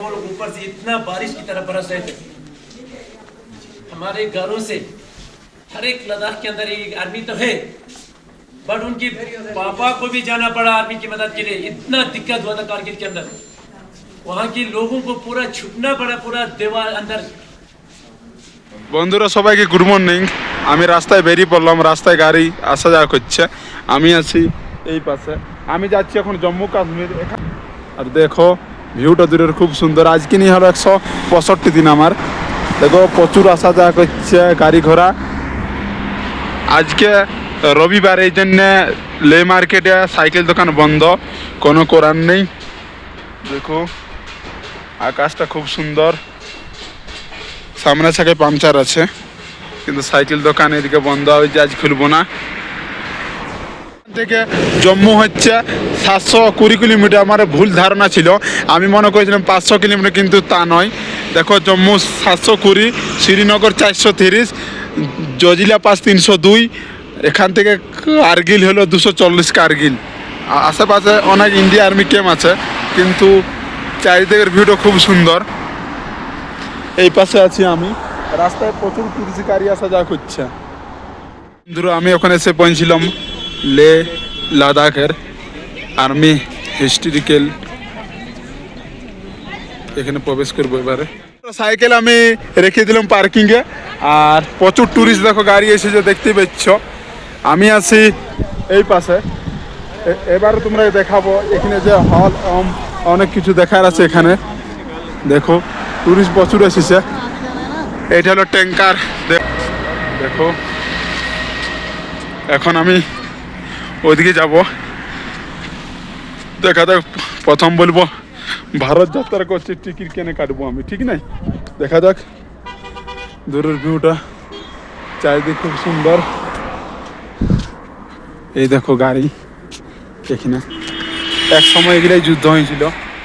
वो लोग ऊपर से इतना बारिश की तरह बरस रहे थे। हमारे घरों से हर एक लद्दाख के अंदर एक आर्मी तो है, बट उनकी पापा को भी जाना पड़ा आर्मी की मदद के लिए। इतना दिक्कत हुआ था कारगिल के अंदर, वहाँ के लोगों को पूरा छुपना पड़ा, पूरा देवाल अंदर। বন্ধুরা সবাইকে গুড মর্নিং। আমি রাস্তায় বেরিয়ে পড়লাম, রাস্তায় গাড়ি আসা যাওয়া করছে, আমি আছি এই পাশে। আমি যাচ্ছি এখন জম্মু কাশ্মীর। আর দেখো ভিউটা দূরের খুব সুন্দর। আজকে নিয়ে হলো 165 দিন আমার। দেখো প্রচুর আসা যাওয়া করছে গাড়ি ঘোড়া। আজকে রবিবার, এই জন্যে লে মার্কেটে সাইকেল দোকান বন্ধ, কোনো করার নেই। দেখো আকাশটা খুব সুন্দর, সামনে থেকে পাংচার আছে, কিন্তু সাইকেল দোকান এদিকে বন্ধ হয়েছে, আজ খুলবো না। থেকে জম্মু হচ্ছে 720 কিলোমিটার। আমার ভুল ধারণা ছিল, আমি মনে করেছিলাম 500 কিলোমিটার, কিন্তু তা নয়। দেখো জম্মু 720, শ্রীনগর 430, জজিলা পাস 302, এখান থেকে কার্গিল হলো 240 কার্গিল। আশেপাশে অনেক ইন্ডিয়া আর্মি ক্যাম্প আছে, কিন্তু চারিদিকের ভিউটা খুব সুন্দর। এই পাশে আছি আমি, রাস্তায় প্রচুর টুরিস্ট গাড়ি আসা যাওয়া করছে। বন্ধুরা আমি ওখানে এসে পৌঁছলাম লে লাদাখের আর্মি হিস্টোরিক্যাল, এখানে প্রবেশ করবো এবারে। সাইকেল আমি রেখে দিলাম পার্কিংয়ে, আর প্রচুর টুরিস্ট দেখো গাড়ি এসেছে, দেখতে পাচ্ছ। আমি আছি এই পাশে, এবারে তোমরা দেখাবো এখানে যে হল অনেক কিছু দেখার আছে। এখানে দেখো টুরিস্ট প্রচুর এসেছে। এইটা হলো ট্যাঙ্কার, দেখো। এখন আমি ওইদিকে যাব, দেখা যাক। প্রথম বলবো ভারত যাত্রা করছি, টিকিট কেনে কাটবো আমি, ঠিক নাই? দেখা যাক। দূরের ভিউটা চারিদিক খুব সুন্দর। এই দেখো গাড়ি, এখানে এক সময় এগুলাই যুদ্ধ হয়েছিল,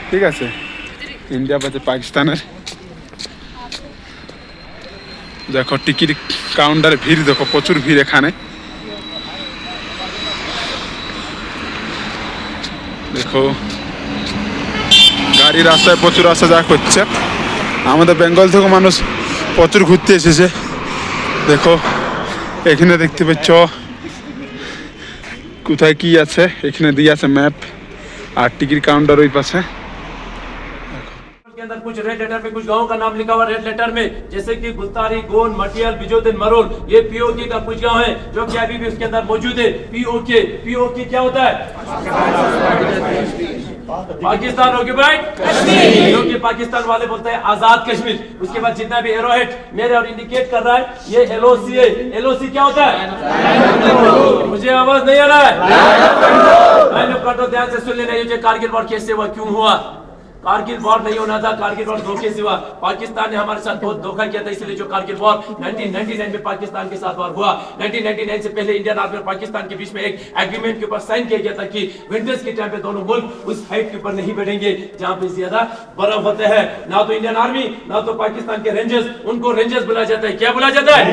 ঠিক আছে, ইন্ডিয়া পাশে পাকিস্তানের। দেখো টিকিট কাউন্টারে ভিড়, দেখো প্রচুর ভিড় এখানে। দেখো গাড়ি রাস্তায় প্রচুর আসা যাওয়া করছে। আমাদের বেঙ্গল থেকে মানুষ প্রচুর ঘুরতে এসেছে। দেখো এখানে দেখতে পাচ্ছ কোথায় কি আছে, এখানে দিয়ে আছে ম্যাপ, আর টিকিট কাউন্টার ওই পাশে। के अंदर कुछ रेड लेटर में कुछ गांव का नाम लिखा हुआ रेड लेटर में, जैसे कि गुलतारी, गोन, मटियल, बिजोदन, मरोल। ये पीओके का कुछ गांव है जो कि अभी भी उसके अंदर मौजूद है। पीओके क्या होता है? पाकिस्तान ऑक्युपाइड कश्मीर, जो कि पाकिस्तान वाले बोलते हैं आजाद कश्मीर। उसके बाद जितना भी एरोहेड मेरे और इंडिकेट कर रहा है, ये एलओसी है। एलओसी क्या होता है? मुझे आवाज नहीं आ रहा है? ध्यान से सुन लेना। ये कारगिल वॉर कैसे हुआ, क्यों हुआ? कारगिल वॉर नहीं होना था, कारगिल वॉर धोखे से हुआ। पाकिस्तान ने हमारे साथ बहुत धोखा किया था, इसलिए जो कारगिल वॉर 1999 में पाकिस्तान के साथ वॉर हुआ। 1999 से पहले इंडियन आर्मी और पाकिस्तान के बीच में एक एग्रीमेंट के ऊपर साइन किया गया था कि विंटर्स के टाइम पे दोनों मुल्क उस हाइट के ऊपर नहीं बढ़ेंगे जहां पे ज्यादा बर्फ होते हैं। ना तो इंडियन आर्मी ना तो पाकिस्तान के रेंजर्स, उनको रेंजर्स बुलाया जाता है। क्या बुलाया जाता है?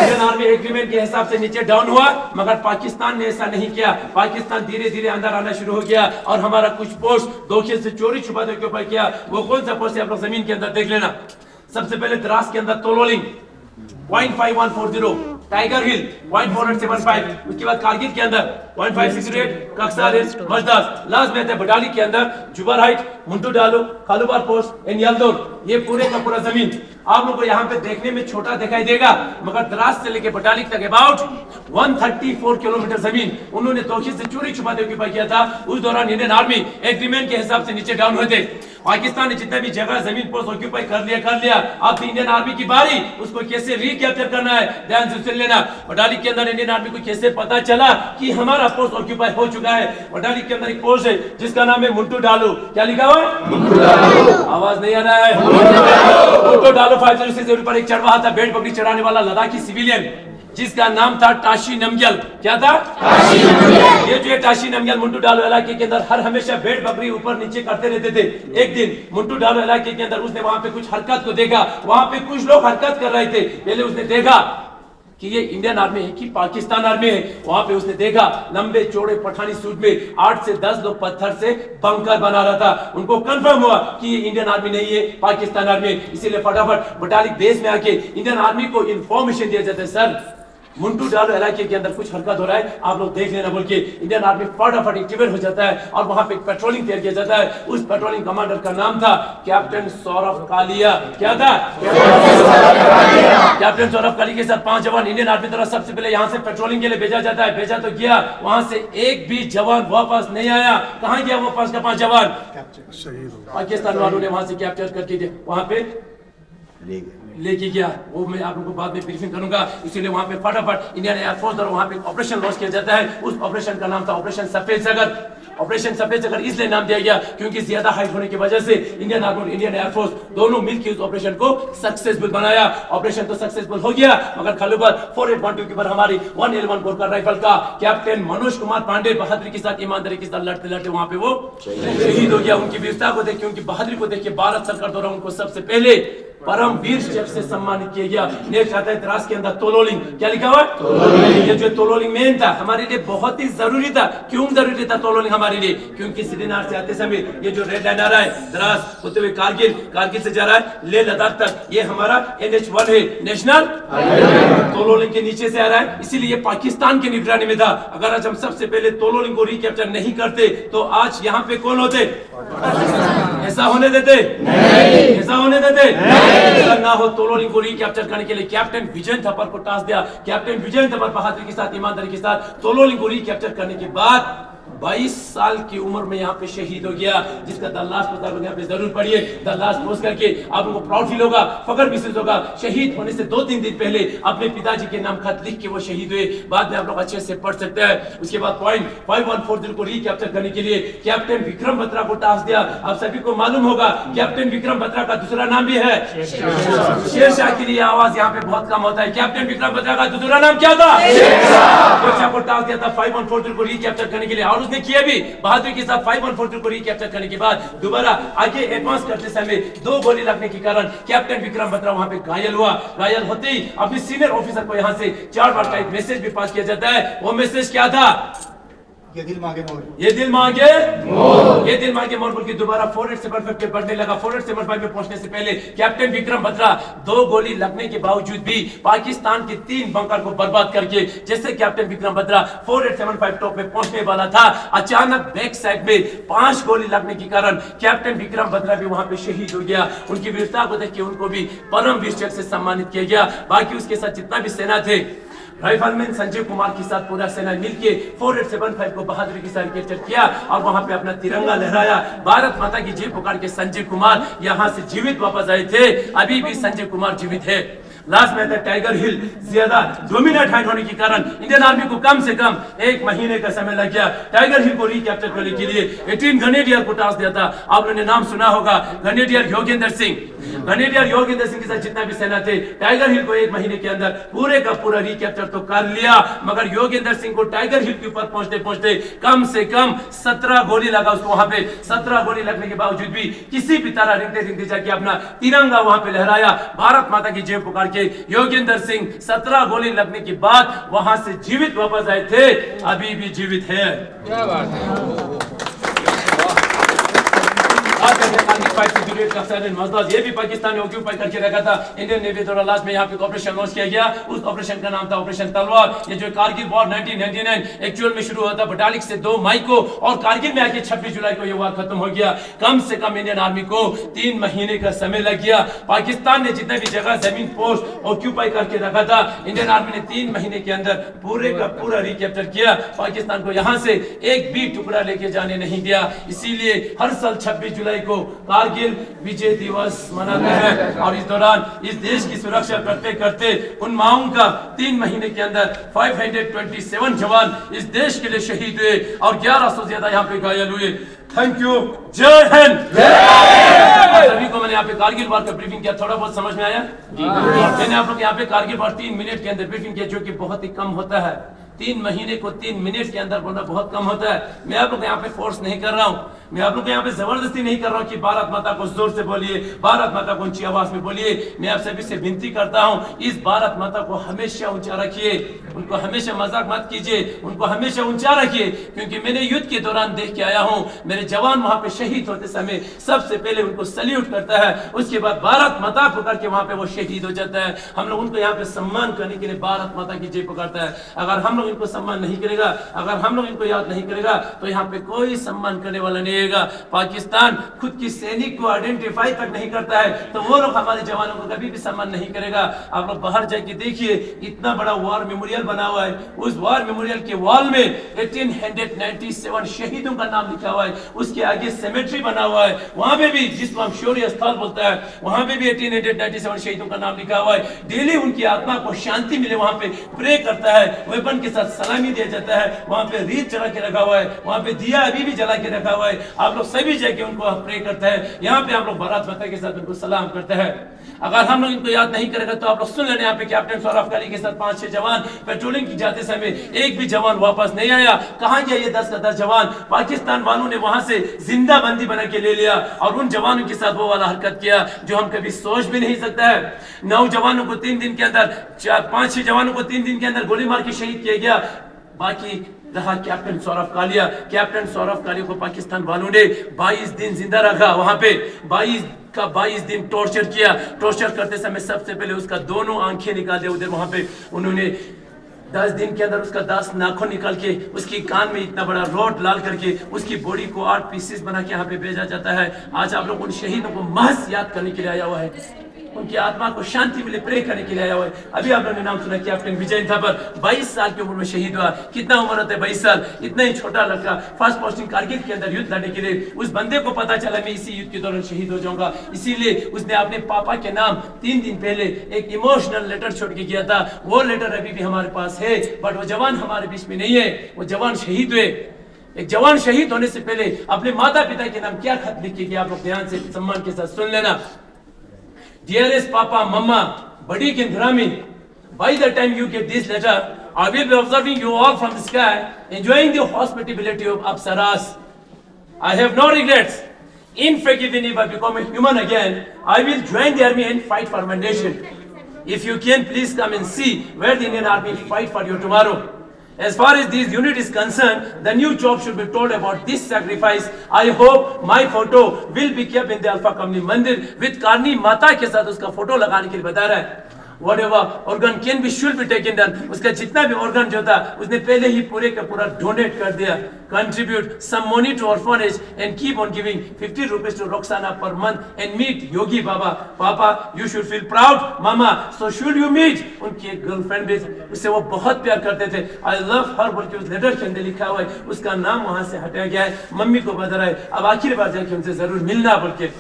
इंडियन आर्मी एग्रीमेंट के हिसाब से नीचे डाउन हुआ, मगर पाकिस्तान ने ऐसा नहीं किया। पाकिस्तान धीरे धीरे अंदर आना शुरू हो गया और हमारा कुछ पोस्ट धोखे से चोरी छुपा के ऊपर किया। वो कौन सा पोस्ट है आप लोग जमीन के अंदर देख लेना। सबसे पहले द्रास के अंदर तोलोलिंग 0.5140, टाइगर हिल 0.4875, उसके बाद कारगिल के अंदर 0.568, कक्सर हिल, मजदास, लास्ट में है बटाली के अंदर जुबर हाइट, मुंटू डालू, खालूबार पोस्ट एंड यलदौर। ये पूरे का पूरा जमीन आप लोगों को यहाँ पे देखने में छोटा दिखाई देगा, मगर द्रास से लेके बटाली तक अबाउट 134 किलोमीटर जमीन उन्होंने धोखे से चोरी छुपाते हुए किया था। उस दौरान इंडियन आर्मी एग्रीमेंट के हिसाब से नीचे डाउन हुए थे। पाकिस्तान ने जितना भी जगह जमीन पोस्ट ऑक्यूपाई कर लिया। अब इंडियन आर्मी की बारी, उसको कैसे रिकैप्चर करना है, ध्यान से सुन लेना। बटाली के अंदर इंडियन आर्मी को कैसे पता चला कि हमारा पोस्ट ऑक्यूपाई हो चुका है? बटाली के अंदर एक पोस्ट है जिसका नाम है मुंटू डालू। क्या लिखा हुआ है? आवाज नहीं आ रहा है? मुंटू डालू 506 पर एक चढ़वा था, भेड़ बकरी चढ़ाने वाला लद्दाखी सिविलियन, जिसका नाम था टाशी नमग्याल। क्या था? टाशी नमग्याल। ये जो है टाशी नमग्याल मुंटू डालो इलाके के अंदर हर हमेशा भेड़ बकरी ऊपर नीचे करते रहते थे। एक दिन मुंटू डालो इलाके के अंदर उसने वहां पे कुछ हरकत को देखा, वहां पे कुछ लोग हरकत कर रहे थे। पहले उसने देखा कि ये इंडियन आर्मी है कि पाकिस्तान आर्मी है। वहां पे उसने देखा लंबे चौड़े पठानी सूट में 8 से 10 लोग पत्थर से बंकर बना रहा था। उनको कंफर्म हुआ कि ये इंडियन आर्मी नहीं है, पाकिस्तान आर्मी है। इसीलिए फटाफट बटालिक बेस में आके इंडियन आर्मी को इंफॉर्मेशन दिया जाता है, सर मुंटू डालो इलाके के अंदर कुछ हरकत हो रहा है, आप लोग देख लेना बोल के इंडियन आर्मी फटाफट एक्टिवेट हो जाता है और वहां पे एक पेट्रोलिंग तैयार किया जाता है। उस पेट्रोलिंग कमांडर का नाम था कैप्टन सौरभ कालिया। क्या था? कैप्टन सौरभ कालिया के साथ 5 जवान इंडियन आर्मी द्वारा सबसे पहले यहां से पेट्रोलिंग के लिए भेजा जाता है। भेजा तो गया, वहां से एक भी जवान वापस नहीं आया। कहां गया वो 5 का 5 जवान? पाकिस्तान वालों ने वहां से कैप्चर करके वहां पे लेके गया। वो मैं आप लोगों को बाद में ब्रीफिंग करूंगा। इसीलिए वहां पे फटाफट इंडियन एयरफोर्स द्वारा वहां पे ऑपरेशन लॉन्च किया जाता है। उस ऑपरेशन का नाम था ऑपरेशन सफेद सागर। ऑपरेशन सफेद सागर इसलिए नाम दिया गया क्योंकि ज्यादा हाइट होने की वजह से इंडियन आर्मी और इंडियन एयरफोर्स दोनों मिलकर उस ऑपरेशन को सक्सेसफुल बनाया। ऑपरेशन तो सक्सेसफुल हो गया, मगर खालूबर 4812 के ऊपर हमारी 111 बोरकर राइफल का कैप्टन मनोज कुमार पांडे बहादुरी के साथ, ईमानदारी के साथ लड़ते लड़ते वहां पे वो शहीद हो गया। उनकी वीरता को देख के, उनकी बहादुरी को देख के भारत सरकार द्वारा उनको सबसे पहले परम वीर चक्र से सम्मानित किया गया। नेक्स्ट आता है द्रास के अंदर तोलोलिंग। क्या लिखा हुआ? तोलोलिंग। ये जो तोलोलिंग मेन था हमारे लिए बहुत ही जरूरी था। क्यों जरूरी था तोलोलिंग हमारे लिए? क्योंकि श्रीनगर से आते समय ये जो रेड लाइन आ रहा है द्रास होते हुए कारगिल, कारगिल से जा रहा है लेह लद्दाख तक, ये हमारा NH1 है, नेशनल तोलोलिंग के नीचे से आ रहा है। इसीलिए पाकिस्तान की निगरानी में था। अगर आज हम सबसे पहले तोलोलिंग को रिकैप्चर नहीं करते तो आज यहाँ पे कौन होते? ऐसा होने देते नहीं। ऐसा होने देते नहीं। ऐसा ना हो। तोलोलिंग को रिकैप्चर करने के लिए कैप्टन विजय थपर को टास्क दिया। कैप्टन विजय थपर बहादुरी के साथ, ईमानदारी के साथ तोलोलिंग को रिकैप्चर करने के बाद 22 साल की उम्र में यहाँ पे शहीद हो गया, जिसका द लास्ट पता यहाँ पे जरूर पढ़िए। द लास्ट पोस्ट करके आप लोगों को प्राउड फील होगा, फख्र महसूस होगा। शहीद होने से 2-3 दिन पहले अपने पिताजी के नाम खत लिख के वो शहीद हुए। बाद में आप लोग अच्छे से पढ़ सकते हैं। उसके बाद पॉइंट 5140 को रिकैप्चर करने के लिए कैप्टन विक्रम बत्रा को टास्क दिया। आप सभी को मालूम होगा कैप्टन विक्रम बत्रा का दूसरा नाम भी है शेरशाह। के लिए आवाज यहाँ पे बहुत कम होता है। कैप्टन विक्रम बत्रा का दूसरा नाम क्या था? शेरशाह को टास्क दिया था 5140 को रिकैप्चर करने के लिए, और उसने किया भी बहादुरी के साथ। 5140 को रिकैप्चर करने के बाद दोबारा आगे एडवांस करते समय 2 गोली लगने के कारण कैप्टन विक्रम बत्रा वहां पे घायल हुआ। घायल होते ही अपने सीनियर ऑफिसर को यहां से 4 बार का एक मैसेज भी पास किया जाता है। वो मैसेज क्या था? ये दिल मांगे मोर, ये दिल मांगे मोर, ये दिल मांगे मोर बोल के दोबारा 4875 पे बढ़ने लगा। 4875 में पहुंचने से पहले कैप्टन विक्रम बत्रा 2 गोली लगने के बावजूद भी पाकिस्तान के 3 बंकर को बर्बाद करके, जैसे कैप्टन विक्रम बत्रा 4875 टॉप में पहुंचने वाला था, अचानक बैक साइड में 5 गोली लगने के कारण कैप्टन विक्रम बत्रा भी वहां पे शहीद हो गया। उनकी वीरता को देख के उनको भी परम वीर चक्र से सम्मानित किया गया। बाकी उसके साथ जितना भी सेना थे, राइफलमैन संजय कुमार के साथ पूरा सेना मिलके 4875 को बहादुरी के साथ कैप्चर किया और वहां पे अपना तिरंगा लहराया। भारत माता की जय पुकार के संजय कुमार यहां से जीवित वापस आए थे। अभी भी संजय कुमार जीवित है। लास्ट में था टाइगर हिल। ज्यादा डोमिनेट हाइट होने के कारण इंडियन आर्मी को कम से कम 1 महीने का समय लग गया टाइगर हिल को रिकैप्चर करने के लिए। 18 ग्रेनेडियर को टास्क दिया था। आप लोगों ने नाम सुना होगा, ग्रेनेडियर योगेंद्र सिंह। ग्रेनेडियर योगेंद्र सिंह के साथ जितना भी सेना थे, टाइगर हिल को 1 महीने के अंदर पूरे का पूरा रिकैप्चर तो कर लिया, मगर योगेंद्र सिंह को टाइगर हिल के ऊपर पहुंचते पहुंचते कम से कम 17 गोली लगा उसको। वहां पे 17 गोली लगने के बावजूद भी किसी भी तरह रिंगते रिंगते जाके अपना तिरंगा वहां पे लहराया। भारत माता की जय पुकार के योगेंद्र सिंह 17 गोली लगने के बाद वहां से जीवित वापस आए थे, अभी भी जीवित है। क्या बात है। ये भी पाकिस्तान ने ऑक्यूपाई करके रखा था। इंडियन नेवी द्वारा लास्ट में यहाँ पे ऑपरेशन लॉन्च किया गया। उस ऑपरेशन का नाम था ऑपरेशन तलवार। ये जो कारगिल वॉर 1999 एक्चुअल में शुरू हुआ था बटालिक से 2 मई को, और कारगिल में आके 26 जुलाई को ये वार खत्म हो गया। कम से कम इंडियन आर्मी को 3 महीने का समय लग गया। पाकिस्तान ने जितने भी जगह जमीन पोस्ट ऑक्यूपाई करके रखा था, इंडियन आर्मी ने 3 महीने के अंदर पूरे का पूरा रिकैप्चर किया। पाकिस्तान को यहाँ से एक भी टुकड़ा लेके जाने नहीं दिया। इसीलिए हर साल 26 जुलाई को कारगिल विजय दिवस मनाते हैं, और इस दौरान इस देश की सुरक्षा करते करते उन माओं का 3 महीने के अंदर 527 जवान इस देश के लिए शहीद हुए और 1100 से ज्यादा यहाँ पे घायल हुए। Thank you. जय हिंद। सभी को मैंने यहाँ पे कारगिल वार का ब्रीफिंग किया। थोड़ा बहुत समझ में आया? मैंने आप लोग यहाँ पे कारगिल वार 3 मिनट के अंदर ब्रीफिंग किया, जो कि बहुत ही कम होता है। 3 महीने को 3 मिनट के अंदर बोलना बहुत कम होता है। मैं आप लोग यहाँ पे फोर्स नहीं कर रहा हूँ, मैं आप लोग को यहाँ पे जबरदस्ती नहीं कर रहा हूँ कि भारत माता को जोर से बोलिए, भारत माता को ऊंची आवाज में बोलिए। मैं आप सभी से विनती करता हूँ, इस भारत माता को हमेशा ऊंचा रखिए, उनको हमेशा मजाक मत कीजिए, उनको हमेशा ऊंचा रखिए। क्योंकि मैंने युद्ध के दौरान देख के आया हूँ, मेरे जवान वहां पे शहीद होते समय सबसे पहले उनको सल्यूट करता है, उसके बाद भारत माता पकड़ के वहां पे वो शहीद हो जाता है। हम लोग उनको यहाँ पे सम्मान करने के लिए भारत माता की जय पकड़ता है। अगर हम लोग इनको सम्मान नहीं करेगा, अगर हम लोग इनको याद नहीं करेगा, तो यहाँ पे कोई सम्मान करने वाला नहीं है। पाकिस्तान खुद की सैनिक को आइडेंटिफाई तक नहीं करता है, तो वो लोग हमारे जवानों को कभी भी सम्मान नहीं करेगा। आप लोग बाहर जाके देखिए, इतना बड़ा वॉर मेमोरियल बना हुआ है, उस वॉर मेमोरियल के वॉल में 1897 शहीदों का नाम लिखा हुआ है, उसके आगे सेमेट्री बना हुआ है, वहां पे भी जिसको हम शौर्य स्थल बोलता है, वहां पे भी 1897 शहीदों का नाम लिखा हुआ है। डेली उनकी आत्मा को शांति मिले वहां पे प्रे करता है, वेपन के साथ सलामी दिया जाता है, वहां पे रीत चला के रखा हुआ है, वहां पे दिया अभी भी जला के रखा हुआ है। आप लोग सभी जगह उनको प्रे करते हैं, यहाँ पे आप लोग भारत माता के साथ उनको सलाम करते हैं। अगर हम लोग इनको याद नहीं करेंगे तो आप लोग सुन लेना, यहाँ पे कैप्टन सौरभ काली के साथ 5-6 जवान पेट्रोलिंग की जाते समय एक भी जवान वापस नहीं आया। कहां गया ये 10 का 10 जवान? पाकिस्तान वालों ने वहां से जिंदा बंदी बना के ले लिया और उन जवानों के साथ वो वाला हरकत किया जो हम कभी सोच भी नहीं सकता है। 9 जवानों को 3 दिन के अंदर, 5-6 जवानों को 3 दिन के अंदर गोली मार के शहीद किया गया। बाकी रहा कैप्टन सौरभ कालिया। कैप्टन सौरभ कालिया को पाकिस्तान वालों ने 22 दिन जिंदा रखा, वहां पे 22 दिन टॉर्चर किया। टॉर्चर करते समय सबसे पहले उसका दोनों आंखें निकाल दिया उधर, वहां पे उन्होंने 10 दिन के अंदर उसका 10 नाखून निकाल के उसकी कान में इतना बड़ा रॉड लाल करके उसकी बॉडी को 8 पीसेस बना के यहाँ पे भेजा जाता है। आज आप लोग उन शहीदों को महज याद करने के लिए आया हुआ है, उनकी आत्मा को शांति मिले प्रे करने के लिए आया हुआ है। अभी आप लोगों ने नाम सुना कैप्टन विजय थापर, 22 साल की उम्र में शहीद हुआ। कितना उम्र होता है 22 साल? इतना ही छोटा लड़का, फर्स्ट पोस्टिंग कारगिल के अंदर युद्ध लड़ने के लिए। उस बंदे को पता चला मैं इसी युद्ध के दौरान शहीद हो जाऊंगा, इसीलिए उसने अपने पापा के नाम 3 दिन पहले एक इमोशनल लेटर छोड़ के गया था। वो लेटर अभी भी हमारे पास है, बट वो जवान हमारे बीच में नहीं है, वो जवान शहीद हुए। एक जवान शहीद होने से पहले अपने माता पिता के नाम क्या खत लिख के गया, आप लोग ध्यान से सम्मान के साथ सुन लेना। Dearest Papa, Mama, Badi Kindrami, by the time you get this letter, I will be observing you all from the sky, enjoying the hospitality of Apsaras. I have no regrets. In fact, even if I become a human again, I will join the army and fight for my nation. If you can, please come and see where the Indian army fight for you tomorrow. As far as this unit is concerned, the new job should be told about this sacrifice. I hope my photo will be kept in the Alpha Kamni Mandir with Karni Mata के साथ उसका photo लगाने के लिए बता रहा है। Whatever organ can be should be taken done. उसका जितना भी organ जो था उसने पहले ही पूरे का पूरा donate कर दिया। Contribute some money to orphanage and keep on giving 50 rupees to Roxana per month and meet Yogi Baba. Papa, you should feel proud. Mama, so should you meet. उनकी एक गर्लफ्रेंड भी उससे वो बहुत प्यार करते थे। I love her बोल के उस लेटर के अंदर लिखा हुआ है, उसका नाम वहां से हटाया गया है। मम्मी को बता रहा है अब आखिरी बार जाके उनसे जरूर मिलना बोल के।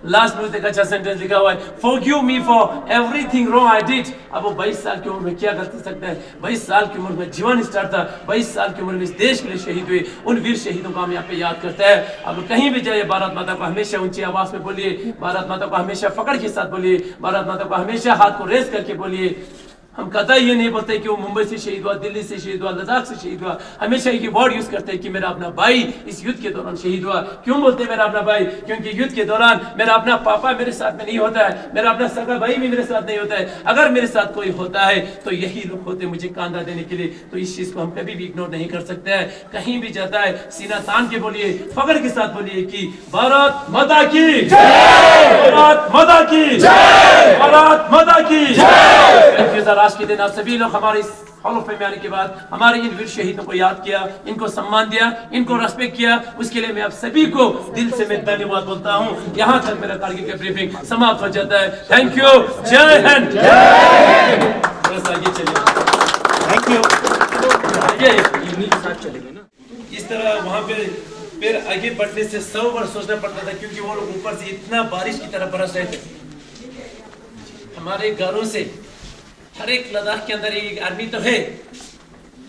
लास्ट में एक अच्छा सेंटेंस लिखा हुआ है, forgive me for everything wrong I did. अब वो 22 साल की उम्र में क्या कर सकते हैं? 22 साल की उम्र में जीवन स्टार्ट था, 22 साल की उम्र में इस देश के लिए शहीद हुए। उन वीर शहीदों को हम यहाँ पे याद करते हैं। अब कहीं भी जाइए भारत माता को हमेशा ऊंची आवाज में बोलिए, भारत माता को हमेशा फकड़ के साथ बोलिए, भारत माता को हमेशा हाथ को रेस करके बोलिए। हम कतई ये नहीं बोलते कि वो मुंबई से शहीद हुआ, दिल्ली से शहीद हुआ, लद्दाख से शहीद हुआ। हमेशा एक वर्ड यूज करते हैं कि मेरा अपना भाई इस युद्ध के दौरान शहीद हुआ। क्यों बोलते हैं मेरा अपना भाई? क्योंकि युद्ध के दौरान मेरा अपना पापा मेरे साथ में नहीं होता है, मेरा अपना सगा भाई भी मेरे साथ नहीं होता है। अगर मेरे साथ कोई होता है तो यही लोग होते मुझे कांधा देने के लिए। तो इस चीज को हम कभी भी इग्नोर नहीं कर सकते हैं। कहीं भी जाता है सीना तान के बोलिए, फख्र के साथ बोलिए कि भारत माता की जय, भारत माता की जय, भारत माता की जय। आज के दिन आप सभी लोग हमारे इस हॉल ऑफ फेम में आने के बाद हमारे इन वीर शहीदों को याद किया, इनको सम्मान दिया, इनको रेस्पेक्ट किया, उसके लिए मैं आप सभी को दिल से मैं धन्यवाद बोलता हूं। यहाँ तक मेरा कारगिल का ब्रीफिंग समाप्त हो जाता है। थैंक यू, जय हिंद। बस आगे चलिए, थैंक यू। इस तरह वहाँ पे फिर आगे बढ़ने से 100 बार सोचना पड़ता था, क्योंकि वो लोग ऊपर से इतना बारिश की तरह बरस रहे थे। हमारे घरों से हर एक लद्दाख के अंदर एक आर्मी तो है,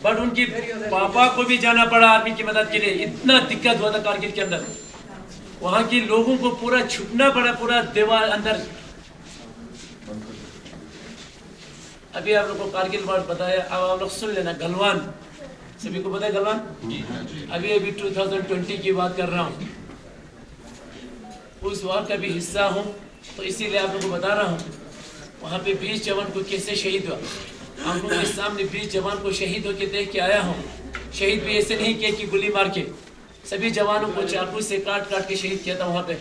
बट उनकी पापा को भी जाना पड़ा आर्मी की मदद के लिए। इतना दिक्कत हुआ था कारगिल के अंदर, वहां के लोगों को पूरा छुपना पड़ा, पूरा दीवार अंदर। अभी आप लोगों को कारगिल वर्ड बताया, अब आप लोग सुन लेना। गलवान सभी को पता है गलवान? अभी 2020 की बात कर रहा हूँ, उस वार का भी हिस्सा हूँ, तो इसीलिए आप लोगों को बता रहा हूँ वहाँ पे 20 जवान को कैसे शहीद हुआ। आप लोगों के सामने 20 जवान को शहीद होके देख के आया हूँ। शहीद भी ऐसे नहीं किया कि गोली मार के, सभी जवानों को चाकू से काट काट के शहीद किया था। वहाँ पे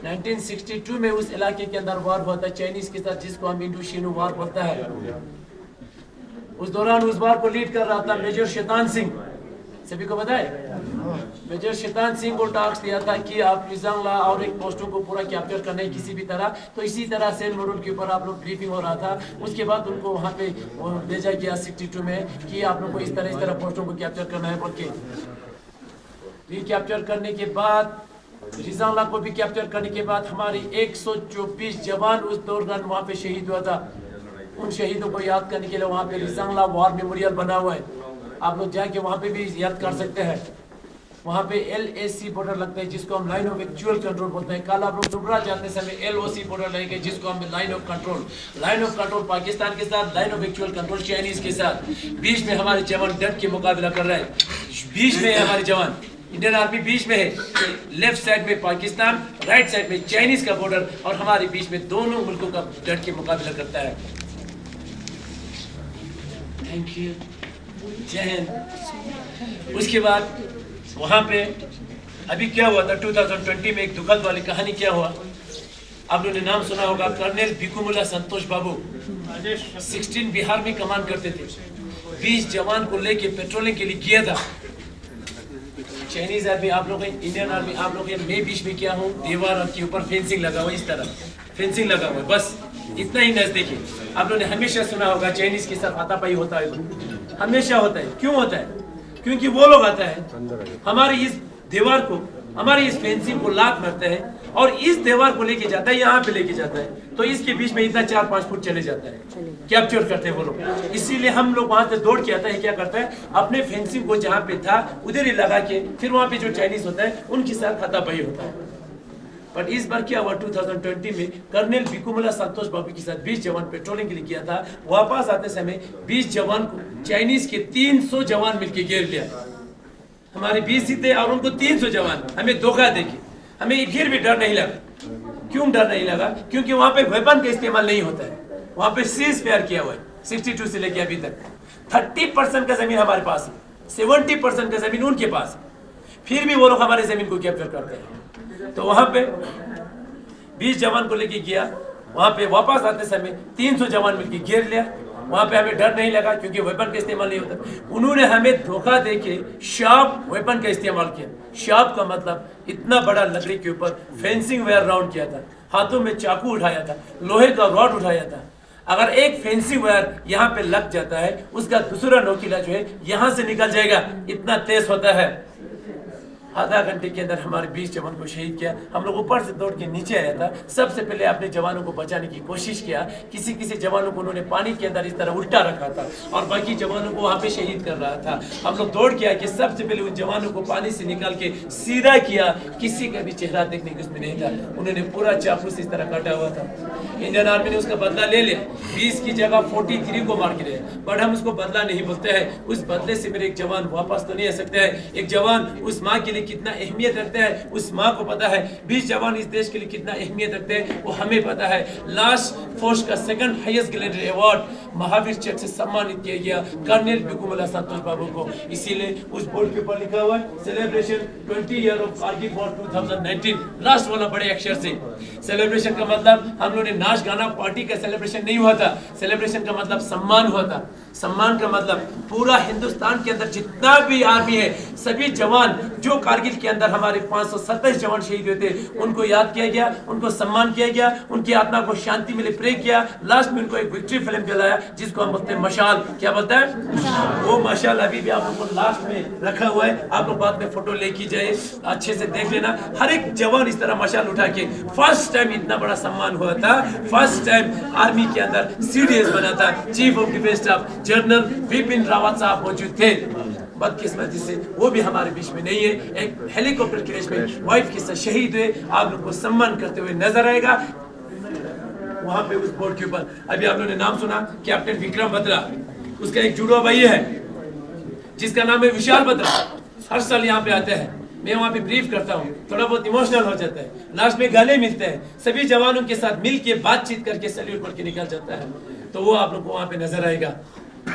1962 में उस इलाके के अंदर वार हुआ था चाइनीज के साथ, जिसको हम इंडोचीना वार बोलता है। उस दौरान उस वार को लीड कर रहा था मेजर शैतान सिंह, सभी को पता है। मेजर शैतान सिंह को टास्क दिया था कि आप निजांगला और एक पोस्टों को पूरा कैप्चर करना है किसी भी तरह। तो इसी तरह सेल मोडल के ऊपर आप लोग ब्रीफिंग हो रहा था। उसके बाद उनको वहाँ पे भेजा गया 62 में कि आप लोग को इस तरह पोस्टों को कैप्चर करना है बोल के। कैप्चर करने के बाद निजांगला को भी कैप्चर करने के बाद हमारे 124 जवान उस दौरान वहाँ पे शहीद हुआ था। उन शहीदों को याद करने के लिए वहाँ पे निजांगला वॉर मेमोरियल बना हुआ है, आप लोग जाके वहाँ पे भी याद कर सकते हैं। वहाँ पे LAC बॉर्डर लगता है जिसको हम लाइन ऑफ एक्चुअल कंट्रोल बोलते हैं। कल आप लोग डुबरा जाते समय LOC बॉर्डर लगेगा जिसको हम लाइन ऑफ कंट्रोल पाकिस्तान के साथ, line of actual control Chinese के साथ। बीच में हमारे जवान डट के मुकाबला कर रहे हैं। बीच में हमारे जवान, इंडियन आर्मी बीच में है, लेफ्ट साइड में पाकिस्तान, राइट साइड में चाइनीज का बॉर्डर, और हमारे बीच में दोनों मुल्कों का डट के मुकाबला करता है। थैंक यू, जय हिंद। उसके बाद वहाँ पे अभी क्या हुआ था 2020 में, एक दुखद वाली कहानी क्या हुआ, आप लोगों ने नाम सुना होगा, कर्नल भिकुमुला संतोष बाबू 16 बिहार में कमांड करते थे। 20 जवान को लेके पेट्रोलिंग के लिए किया था। चाइनीज आर्मी आप लोग, इंडियन आर्मी आप लोग, मैं बीच में क्या हूँ, दीवार के ऊपर फेंसिंग लगा हुआ, इस तरह फेंसिंग लगा हुआ, बस इतना ही नजदीक है। आप लोगों ने हमेशा सुना होगा चाइनीज के साथ हाथापाई होता है, हमेशा होता है। क्यों होता है? क्योंकि वो लोग आता है हमारी इस दीवार को, हमारी इस फेंसिंग को लात मारता है और इस दीवार को लेके जाता है, यहाँ पे लेके जाता है, तो इसके बीच में इतना 4-5 फुट चले जाता है, कैप्चर करते हैं वो लोग। इसीलिए हम लोग वहां से दौड़ के आता है, क्या करता है, अपने फेंसिंग को जहाँ पे था उधर ही लगा के, फिर वहां पे जो चाइनीज होता है उनके साथ हाथापाई होता है। बट इस बार क्या हुआ 2020 में, कर्नल भिकुमुला संतोष बाबू के साथ 20 जवान पेट्रोलिंग के लिए किया था। वापस आते समय 20 जवान को चाइनीज के 300 जवान मिलके घेर लिया। हमारे 20 ही थे और उनको 300 जवान, हमें धोखा देके, हमें फिर भी डर नहीं लगा। क्यों डर नहीं लगा? क्योंकि वहां पे वेपन का इस्तेमाल नहीं होता है। वहां पे सीज फेयर किया हुआ है 62 से लेके अभी तक। 30% का जमीन हमारे पास है, 70% का जमीन उनके पास है, फिर भी वो लोग हमारे जमीन को कैप्चर करते हैं। तो वहां पे 20 जवान को लेके गया, वहां पे वापस आते समय 300 जवान मिलके घेर लिया। वहां पे हमें डर नहीं लगा क्योंकि वेपन का इस्तेमाल नहीं होता। उन्होंने हमें धोखा देके शार्प वेपन का इस्तेमाल किया। शार्प का मतलब इतना बड़ा लकड़ी के ऊपर फेंसिंग वेयर राउंड किया था, हाथों में चाकू उठाया था, लोहे का रॉड उठाया था। अगर एक फेंसिंग वायर यहाँ पे लग जाता है, उसका दूसरा नोकीला जो है यहाँ से निकल जाएगा, इतना तेज होता है। आधा घंटे के अंदर हमारे 20 जवान को शहीद किया। हम लोग ऊपर से दौड़ के नीचे आया था। सबसे पहले अपने जवानों को बचाने की कोशिश किया। किसी किसी जवानों को उन्होंने पानी के अंदर इस तरह उल्टा रखा था और बाकी जवानों को वहाँ पे शहीद कर रहा था। हम लोग दौड़ के आए कि सबसे पहले उन जवानों को पानी से निकाल के सीधा किया। किसी का भी चेहरा देखने को उसमें नहीं था, उन्होंने पूरा चाकू से इस तरह काटा हुआ था। इंडियन आर्मी ने उसका बदला ले लिया, 20 की जगह 43 को मार के लिया। बट हम उसको बदला नहीं बोलते हैं। उस बदले से मेरे एक जवान वापस तो नहीं आ सकते हैं। एक जवान उस माँ के लिए कितना अहमियत रखते हैं, उस माँ को पता है। 20 जवान इस देश के लिए कितना अहमियत रखते हैं, वो हमें पता है। लास्ट फोर्स का second highest graded award Mahavir चक्र से सम्मानित किया गया कर्नल भिकुमुला संतोष बाबू को। इसीलिए उस बोर्ड के ऊपर लिखा हुआ है celebration 20 year of Kargil war 2019, last वाला बड़े अक्षर से। सेलिब्रेशन का मतलब हम लोगों ने नाच गाना पार्टी का सेलिब्रेशन नहीं हुआ था। सेलिब्रेशन का मतलब सम्मान हुआ था। सम्मान का मतलब पूरा हिंदुस्तान के अंदर जितना भी आर्मी है, सभी जवान जो कारगिल के अंदर हमारे 527 जवान शहीद हुए थे, उनको याद किया गया, उनको सम्मान किया गया, उनकी आत्मा को शांति मिले प्रे किया। लास्ट में उनको एक विक्ट्री फिल्म जलाया जिसको हम बोलते हैं मशाल। क्या बोलते हैं? वो मशाल अभी भी आप लोगों को लास्ट में रखा हुआ है। आप लोग बाद में फोटो लेके जाए, अच्छे से देख लेना। हर एक जवान इस तरह मशाल उठा के, फर्स्ट टाइम इतना बड़ा सम्मान हुआ था। फर्स्ट टाइम आर्मी के अंदर CDS बना था। Chief of defence staff general Bipin Rawat साहब मौजूद थे। बदकिस्मती से वो भी हमारे बीच में नहीं है। एक हेलीकॉप्टर क्रैश में वाइफ के साथ शहीद हुए। आप लोग को सम्मान करते हुए नजर आएगा वहां पे उस बोर्ड के ऊपर। अभी आप लोगों ने नाम सुना कैप्टन विक्रम बत्रा, उसका एक जुड़वा भाई है जिसका नाम है विशाल बत्रा। हर साल यहाँ पे आते हैं, मैं वहाँ पे ब्रीफ करता हूँ, थोड़ा बहुत इमोशनल हो जाता है, लास्ट में गले मिलते हैं, सभी जवानों के साथ मिल के बातचीत करके सैल्यूट करके निकल जाता है। तो वो आप लोग को वहाँ पे नजर आएगा।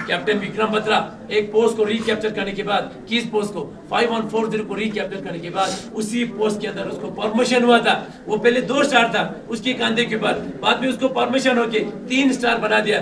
कैप्टन विक्रम बत्रा एक पोस्ट को रिकैप्चर करने के बाद, किस पोस्ट को 5140 को रिकैप्चर करने के बाद, उसी पोस्ट के अंदर उसको प्रमोशन हुआ था। वो पहले 2 स्टार था उसके कंधे के ऊपर, बाद में उसको प्रमोशन होके 3 स्टार बना दिया।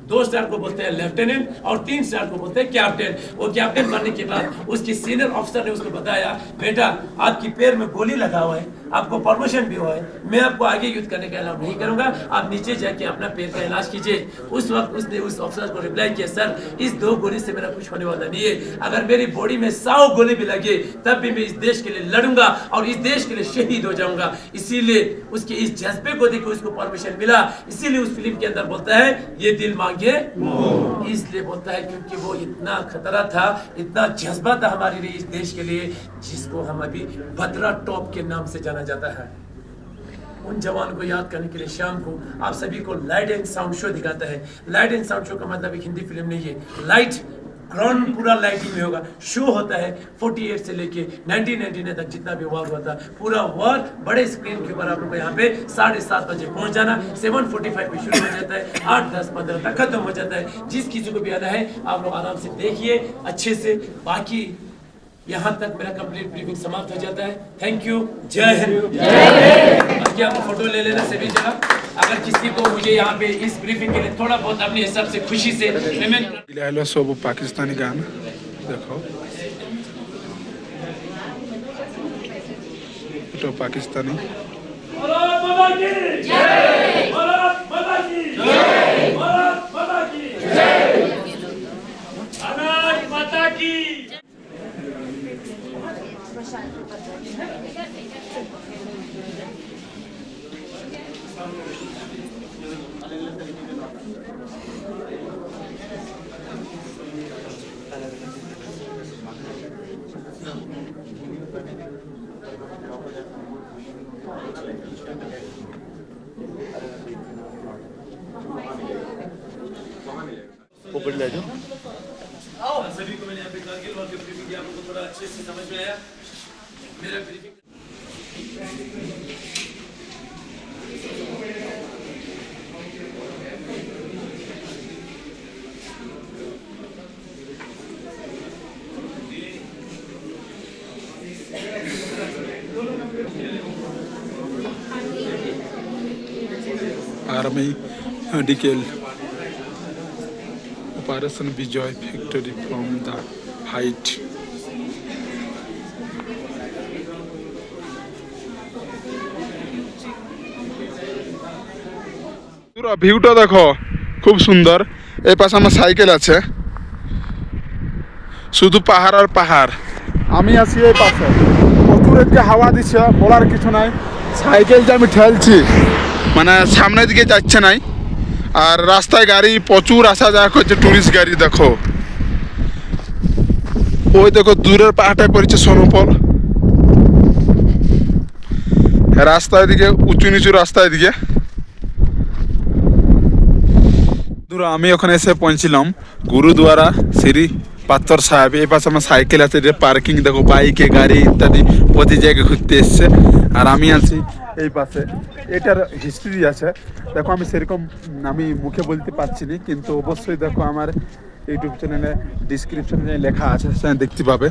2 स्टार को बोलते हैं लेफ्टिनेंट और 3 स्टार को बोलते हैं कैप्टन। वो कैप्टन बनने के बाद उसके सीनियर ऑफिसर ने उसको बताया, बेटा आपकी पैर में गोली लगा हुआ है, आपको प्रमोशन भी हुआ है, मैं आपको आगे युद्ध करने का अलाउ नहीं करूंगा, आप नीचे जाके अपना पैर का इलाज कीजिए। उस वक्त उसने उस ऑफिसर को रिप्लाई किया, सर इस 2 गोली से मेरा कुछ होने वाला नहीं है, अगर मेरी बॉडी में 100 गोली भी लगे तब भी मैं इस देश के लिए लड़ूंगा और इस देश के लिए शहीद हो जाऊंगा। इसीलिए उसके इस जज्बे को देखो उसको परमिशन मिला। इसीलिए उस फिल्म के अंदर बोलता है ये दिल मांगे, इसलिए बोलता है क्योंकि वो इतना खतरा था, इतना जज्बा था हमारे लिए इस देश के लिए, जिसको हम अभी बत्रा टॉप के नाम से जाना जाता है। उन जवान को याद करने के लिए शाम को आप सभी को लाइट एंड साउंड शो दिखाता है। लाइट एंड साउंड शो का मतलब एक हिंदी फिल्म नहीं है, लाइट ग्राउंड पूरा लाइटिंग में होगा। शो होता है 48 से लेके 1999 तक जितना भी वॉर हुआ था, पूरा वॉर बड़े स्क्रीन के ऊपर आप लोग को यहाँ पे 7:30 बजे पहुंच जाना। 7:45 पे शुरू हो जाता है, 8, 10, 15 तक खत्म हो जाता है। जिस किसी को भी आना है आप लोग आराम से देखिए अच्छे से। बाकी यहाँ तक मेरा कंप्लीट ब्रीफिंग समाप्त हो जाता है। थैंक यू, जय हिंद। बाकी आप फोटो ले लेना सभी जगह। अगर किसी को मुझे यहाँ पे इस ब्रीफिंग के लिए थोड़ा बहुत अपने हिसाब से खुशी से पेमेंट हेलो सब पाकिस्तानी गान देखो, तो पाकिस्तानी भारत माता की जय, भारत माता की जय, भारत माता की जय, भारत माता की। ऊपर ले जाओ। सभी को मैंने यहाँ पे कारगिल वॉर की ब्रीफिंग किया, आपको थोड़ा अच्छे से समझ में आया मेरा briefing. Army medical operation Bijoy victory from the height. পুরো ভিউটা দেখো খুব সুন্দর। এই পাশে আমার সাইকেল আছে, শুধু পাহাড় আর পাহাড়। আমি আছি এই পাশে, প্রচুর এদিকে হাওয়া দিচ্ছে, বলার কিছু নাই। সাইকেল যে আমি ঠেলছি মানে সামনের দিকে যাচ্ছে নাই, আর রাস্তায় গাড়ি প্রচুর আসা যাওয়া করছে, টুরিস্ট গাড়ি দেখো। ওই দেখো দূরের পাহাড়টায় পড়েছে সোনোপল, রাস্তার দিকে উঁচু নিচু রাস্তার দিকে। আমি ওখানে এসে পৌঁছিলাম গুরুদুয়ারা শ্রী পাথর সাহেব। এই পাশে আমার সাইকেল আছে, পার্কিং দেখো, বাইকে গাড়ি ইত্যাদি প্রতি জায়গায় ঘুরতে এসছে। আর আমি আছি এই পাশে, এটার হিস্ট্রি আছে দেখো। আমি সেরকম আমি মুখে বলতে পারছি না, কিন্তু অবশ্যই দেখো আমার ইউটিউব চ্যানেলে ডিসক্রিপশনে লেখা আছে, সেখানে দেখতে পাবে।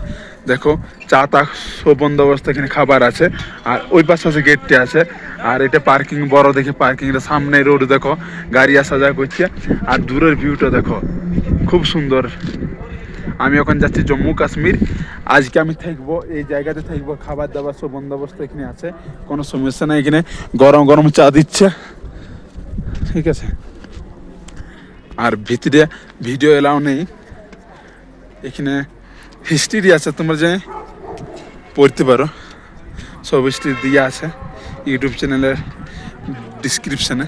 দেখো চা তা সব বন্দোবস্ত, এখানে খাবার আছে। আর ওই পাশে আছে গেটটি আছে। আর এটা পার্কিং বড় দেখে, পার্কিংয়ের সামনে রোড দেখো, গাড়ি আসা যাওয়া করছে। আর দূরের ভিউটা দেখো খুব সুন্দর। আমি ওখানে যাচ্ছি জম্মু কাশ্মীর। আজকে আমি থাকবো এই জায়গাতে, থাকবো, খাবার দাবার সব বন্দোবস্ত এখানে আছে, কোনো সমস্যা নেই। এখানে গরম গরম চা দিচ্ছে, ঠিক আছে। আর ভিতরে ভিডিও এলাও নেই, এখানে হিস্ট্রি আছে, তোমরা যে পড়তে পারো, সব হিস্ট্রি দিয়ে আছে ইউটিউব চ্যানেলের ডিসক্রিপশনে।